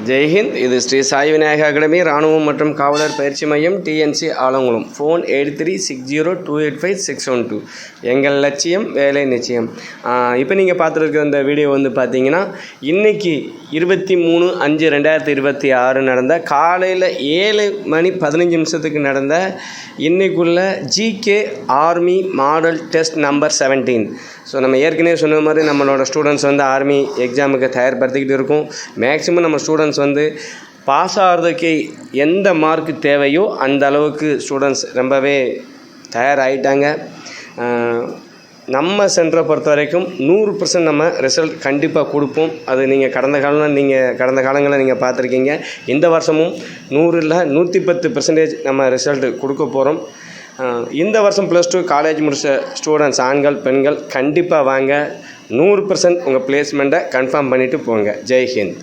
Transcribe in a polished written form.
ஜெய்ஹிந்த். இது ஸ்ரீ சாய் விநாயகா அகாடமி இராணுவம் மற்றும் காவலர் பயிற்சி மையம் டிஎன்சி ஆலங்குளம். ஃபோன் 8360285612. எங்கள் லட்சியம் வேலை நிச்சயம். இப்போ நீங்கள் பார்த்துருக்க இந்த வீடியோ வந்து பார்த்தீங்கன்னா இன்றைக்கி 23/5/2026 நடந்த காலையில் 7:15 நடந்த இன்றைக்குள்ள GK army model test number 17. So நம்ம ஏற்கனவே சொன்ன மாதிரி நம்மளோட ஸ்டூடெண்ட்ஸ் வந்து ஆர்மி எக்ஸாமுக்கு தயார்படுத்திக்கிட்டு இருக்கோம். மேக்ஸிமம் நம்ம ஸ்டூடெண்ட்ஸ் வந்து பாஸ் ஆகிறதுக்கு எந்த மார்க் தேவையோ அந்த அளவுக்கு ஸ்டூடெண்ட்ஸ் ரொம்பவே தயாராகிட்டாங்க. நம்ம சென்டரை பொறுத்த வரைக்கும் 100% நம்ம ரிசல்ட் கண்டிப்பாக கொடுப்போம். அது நீங்கள் கடந்த காலங்களில் நீங்கள் பார்த்துருக்கீங்க. இந்த வருஷமும் 100 இல்லை 110% நம்ம ரிசல்ட்டு கொடுக்க போகிறோம். இந்த வருஷம் +2 காலேஜ் முடிச்ச ஸ்டூடெண்ட்ஸ் ஆண்கள் பெண்கள் கண்டிப்பாக வாங்க. 100% உங்கள் பிளேஸ்மெண்ட்டை கன்ஃபார்ம் பண்ணிவிட்டு போங்க. ஜெய்ஹிந்த்.